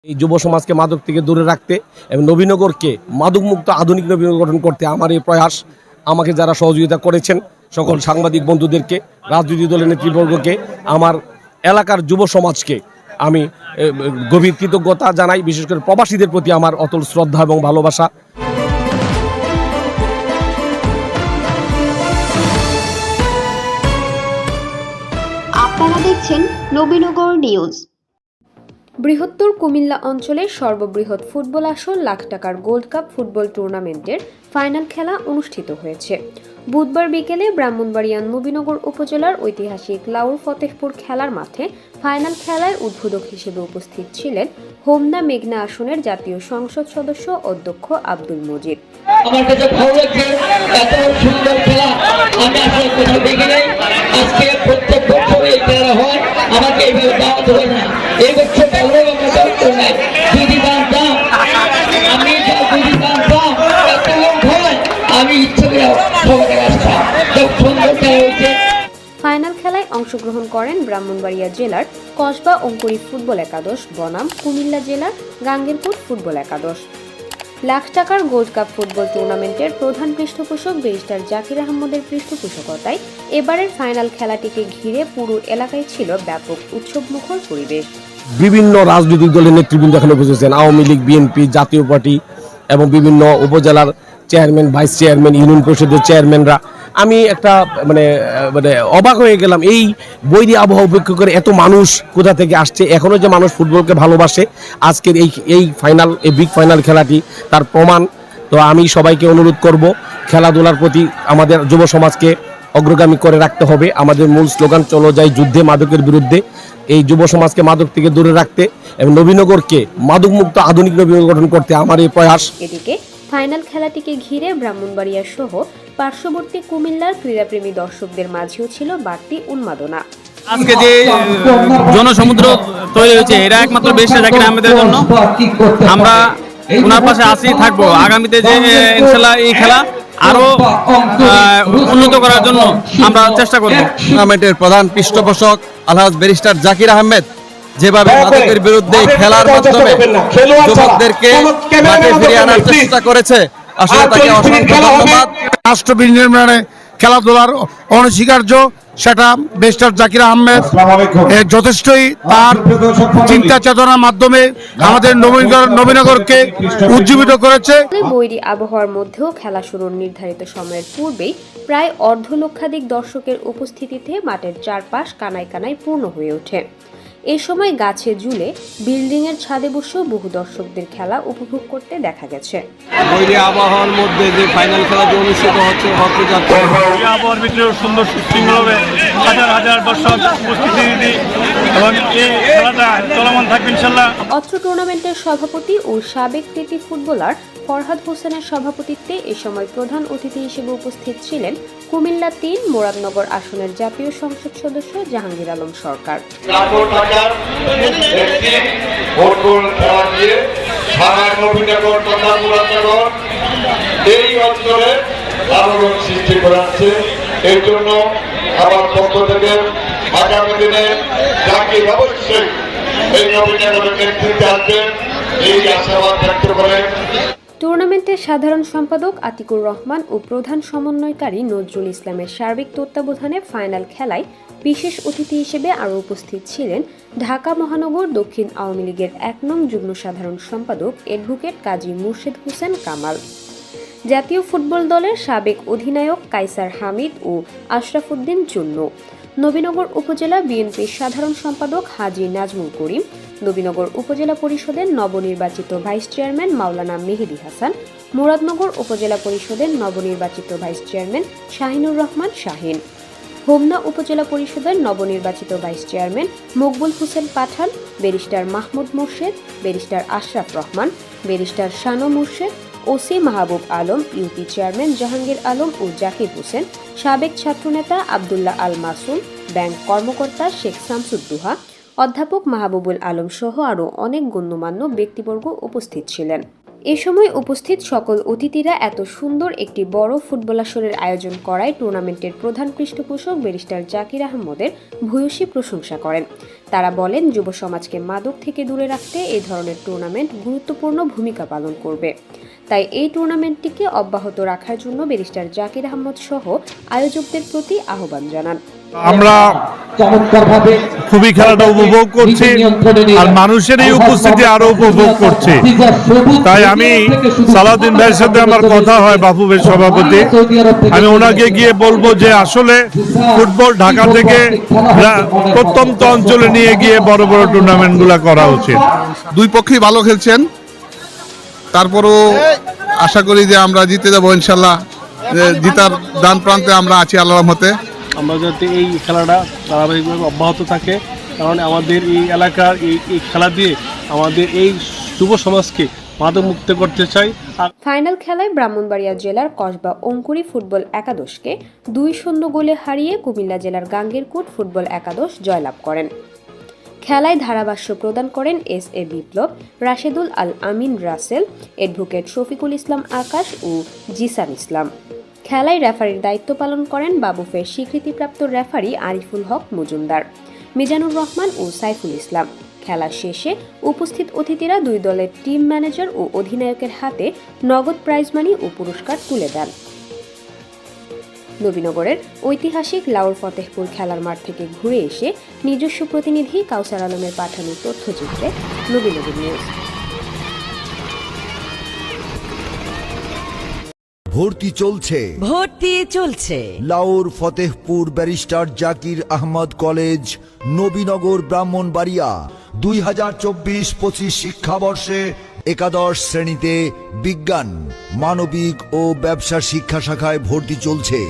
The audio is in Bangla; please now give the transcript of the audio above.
এই যুব সমাজকে মাদক থেকে দূরে রাখতে এবং নবীনগরকে মাদকমুক্ত আধুনিক নবীনগর গঠন করতে আমার এই প্রয়াস। আমাকে যারা সহযোগিতা করেছেন সকল সাংবাদিক বন্ধুদেরকে, রাজনৈতিক দলের নেতৃবর্গকে, আমার এলাকার যুব সমাজকে আমি গভীর কৃতজ্ঞতা জানাই। বিশেষ করে প্রবাসীদের প্রতি আমার অতল শ্রদ্ধা এবং ভালোবাসা। আপনারা দেখছেন নবীনগর নিউজ। বৃহত্তর কুমিল্লা অঞ্চলের সর্ববৃহৎ ফুটবল আসর লাখ টাকার গোল্ড কাপ ফুটবল টুর্নামেন্টের ফাইনাল খেলা অনুষ্ঠিত হয়েছে। বুধবার বিকেলে ব্রাহ্মণবাড়িয়া নবীনগর উপজেলার ঐতিহাসিক লাউর ফতেহপুর খেলার মাঠে ফাইনাল খেলায় উদ্বোধক হিসেবে উপস্থিত ছিলেন হোমনা মেঘনা আসনের জাতীয় সংসদ সদস্য অধ্যক্ষ আব্দুল মজিদ। আমার কাছে ভালো লাগছে, এত সুন্দর খেলা আমি আসলে কোথাও দেখি নাই। আজকে প্রত্যেক বছর এই খেলা হয়, আমাকে এইভাবে দাওয়াত হয় না। এই বছর ভালো আমরা দাওয়াত নাই, যদি জানতাম আমি যদি জানতাম এত লোক হয় আমি ইচ্ছে করে সবাই আসতাম। খুব সুন্দর খেলা হয়েছে। ফাইনাল খেলায় অংশগ্রহণ করেন ব্রাহ্মণবাড়িয়া জেলার কসবা অঙ্কুরি ফুটবল একাদশ বনাম কুমিল্লা জেলার গাঙ্গেরপুর ফুটবল একাদশ। লাখ টাকার গোল্ড কাপ ফুটবল টুর্নামেন্টের প্রধান পৃষ্ঠপোষক ব্যারিস্টার জাকির আহমদের পৃষ্ঠপোষকতায় এবারের ফাইনাল খেলাটিকে ঘিরে পুরো এলাকায় ছিল ব্যাপক উৎসবমুখর পরিবেশ। বিভিন্ন রাজনৈতিক দলের নেতৃবৃন্দ এখানে উপস্থিত, আওয়ামী লীগ, বিএনপি, জাতীয় পার্টি এবং বিভিন্ন উপজেলার চেয়ারম্যান, ভাইস চেয়ারম্যান, ইউনিয়ন পরিষদের চেয়ারম্যানরা। আমি একটা মানে অবাক হয়ে গেলাম, এই বৈরী আবহাওয়া উপেক্ষা করে এত মানুষ কোথা থেকে আসছে। এখনো যে মানুষ ফুটবলকে ভালোবাসে, আজকের এই ফাইনাল, এই বিগ ফাইনাল খেলাটি তার প্রমাণ। তো আমি সবাইকে অনুরোধ করব, খেলাধুলার প্রতি আমাদের যুব সমাজকে অগ্রগামী করে রাখতে হবে। আমাদের মূল স্লোগান চলো যাই যুদ্ধে মাদকের বিরুদ্ধে। এই যুব সমাজকে মাদক থেকে দূরে রাখতে এবং নবীনগরকে মাদকমুক্ত আধুনিক নবীনগর গঠন করতে আমার এই প্রয়াস। এদিকে ফাইনাল খেলাটিকে ঘিরে ব্রাহ্মণবাড়িয়া সহ পার্শ্ববর্তী কুমিল্লার ক্রীড়াপ্রেমী দর্শকদের মাঝেও ছিল বাড়তি উন্মাদনা। আজকে যে জনসমুদ্র তৈরি হয়েছে এটা একমাত্র ব্যারিস্টার জাকির আহমেদের জন্য। আমরা ওনার পাশে আছেই থাকবো। আগামীতে যে ইনশাআল্লাহ এই খেলা আরো উন্নত করার জন্য আমরা চেষ্টা করব। টুর্নামেন্টের প্রধান পৃষ্ঠপোষক আলহাজ ব্যারিস্টার জাকির আহমেদ যেভাবে মাদকের বিরুদ্ধে খেলার মাধ্যমে যুবকদেরকে মাঠে ফিরিয়ে আনার চেষ্টা করেছে, আসলে তাকে অসংখ্য ধন্যবাদ। রাষ্ট্র বিনির্মাণে খেলাধুলার অনস্বীকার্য, সেটা ব্যারিস্টার জাকির আহমেদ যথেষ্টই তার চিন্তা চেতনার মাধ্যমে আমাদের নবীনগরকে উজ্জীবিত করেছে। বৈরী আবহাওয়ার মধ্যেও খেলা শুরুর নির্ধারিত সময়ের পূর্বেই প্রায় অর্ধলক্ষাধিক দর্শকের উপস্থিতিতে মাঠের চারপাশ কানায় কানায় পূর্ণ হয়ে ওঠে। এ সময় গাছে ঝুলে বিল্ডিং এর ছাদে বসেও বহু দর্শকদের খেলা উপভোগ করতে দেখা গেছে। বৈরী আবহাওয়ার মধ্যে যে ফাইনাল খেলাটি অনুষ্ঠিত হচ্ছে, আবহাওয়ার ভিতরে সুন্দর সুশৃঙ্খলভাবে হাজার হাজার দর্শক উপস্থিতি এবং এই খেলাটা চলমান থাকবে ইনশাআল্লাহ। অত্র টুর্নামেন্টের সভাপতি ও সাবেক প্রীতি ফুটবলার ফরহাদ হোসেনের সভাপতিত্বে এ সময় প্রধান অতিথি হিসেবে উপস্থিত ছিলেন কুমিল্লা ৩ মুরাদনগর আসনের জাতীয় সংসদ সদস্য জাহাঙ্গীর আলম সরকার। এই অঞ্চলে আলোড়ন সৃষ্টি করে আছে। এর জন্য আমার পক্ষ থেকে আগামী দিনে জাকির অবশ্যই এই নবীনগরের নেতৃত্বে আসবেন এই আশাবাদ ব্যক্ত করেন। টুর্নামেন্টের সাধারণ সম্পাদক আতিকুর রহমান ও প্রধান সমন্বয়কারী নজরুল ইসলামের সার্বিক তত্ত্বাবধানে ফাইনাল খেলায় বিশেষ অতিথি হিসেবে আরও উপস্থিত ছিলেন ঢাকা মহানগর দক্ষিণ আওয়ামী লীগের ১ নং যুগ্ম সাধারণ সম্পাদক অ্যাডভোকেট কাজী মুর্শেদ হোসেন কামাল, জাতীয় ফুটবল দলের সাবেক অধিনায়ক কাইসার হামিদ ও আশরাফ উদ্দিন চুন্নু, নবীনগর উপজেলা বিএনপির সাধারণ সম্পাদক হাজী নাজমুল করিম, নবীনগর উপজেলা পরিষদের নবনির্বাচিত ভাইস চেয়ারম্যান মাওলানা মেহেদী হাসান, মুরাদনগর উপজেলা পরিষদের নবনির্বাচিত ভাইস চেয়ারম্যান শাহিনুর রহমান শাহিন, হোমনা উপজেলা পরিষদের নবনির্বাচিত vice chairman Maqbul Hossain Pathan, barrister Mahmud Morshed, barrister Ashraf Rahman, barrister Shanu Morshed, OC Mahbub Alam, UP chairman Jahangir Alam ও জাকির হোসেন, সাবেক ছাত্রনেতা আবদুল্লাহ আল মাসুম, ব্যাংক কর্মকর্তা শেখ শামসুদ্দোহা, অধ্যাপক মাহবুবুল আলম সহ আরও অনেক গণ্যমান্য ব্যক্তিবর্গ উপস্থিত ছিলেন। এ সময় উপস্থিত সকল অতিথিরা এত সুন্দর একটি বড় ফুটবল আসরের আয়োজন করায় টুর্নামেন্টের প্রধান পৃষ্ঠপোষক ব্যারিস্টার জাকির আহমদের ভূয়সী প্রশংসা করেন। তারা বলেন, যুব সমাজকে মাদক থেকে দূরে রাখতে এই ধরনের টুর্নামেন্ট গুরুত্বপূর্ণ ভূমিকা পালন করবে। তাই এই টুর্নামেন্টটিকে অব্যাহত রাখার জন্য ব্যারিস্টার জাকির আহমদ সহ আয়োজকদের প্রতি আহ্বান জানান। আমরা খুবই খেলাটা উপভোগ করছি আর মানুষের এই উপস্থিতি আরো উপভোগ করছি। তাই আমি সালাউদ্দিন ভাইয়ের সাথে আমার কথা হয়, বাপু ভাই সভাপতি, আমি ওনাকে গিয়ে বলবো যে আসলে ফুটবল ঢাকা থেকে প্রত্যন্ত অঞ্চলে নিয়ে গিয়ে বড় বড় টুর্নামেন্ট গুলা করা উচিত। দুই পক্ষই ভালো খেলছেন, তারপরও আশা করি যে আমরা জিতে যাবো ইনশাল্লাহ। জিতার ডান প্রান্তে আমরা আছি আল্লাহর রহমতে। আমরা যাতে এই খেলাটা ধারাবাহিকভাবে অব্যাহত থাকে, কারণ আমাদের এই এলাকার এই খেলা দিয়ে আমাদের এই যুব সমাজকে মাদক মুক্ত করতে চাই। ফাইনাল খেলায় ব্রাহ্মণবাড়িয়া জেলার কসবা অঙ্কুরি ফুটবল একাদশকে 2-0 গোলে হারিয়ে কুমিল্লা জেলার গাঙ্গেরকোট ফুটবল একাদশ জয়লাভ করেন। খেলায় ধারাভাষ্য প্রদান করেন SA বিপ্লব, রাশেদুল আল আমিন রাসেল, অ্যাডভোকেট শফিকুল ইসলাম আকাশ ও জিসান ইসলাম। খেলায় রেফারির দায়িত্ব পালন করেন বাবুফের স্বীকৃতিপ্রাপ্ত রেফারি আরিফুল হক মজুমদার, মিজানুর রহমান ও সাইফুল ইসলাম। খেলা শেষে উপস্থিত অতিথিরা দুই দলের টিম ম্যানেজার ও অধিনায়কের হাতে নগদ প্রাইজ মানি ও পুরস্কার তুলে দেন। নবীনগরের ঐতিহাসিক লাউর ফতেহপুর খেলার মাঠ থেকে ঘুরে এসে নিজস্ব প্রতিনিধি কাউসার আলমের পাঠানো তথ্যচিত্রে নবীনগর নিউজ। ভর্তি চলছে লাউর ফতেহপুর ব্যারিস্টার জাকির আহমদ কলেজ, নবীনগর, ব্রাহ্মণবাড়িয়া। 2024-25 শিক্ষাবর্ষে একাদশ শ্রেণীতে বিজ্ঞান, মানবিক ও ব্যবসা শিক্ষা শাখায় ভর্তি চলছে।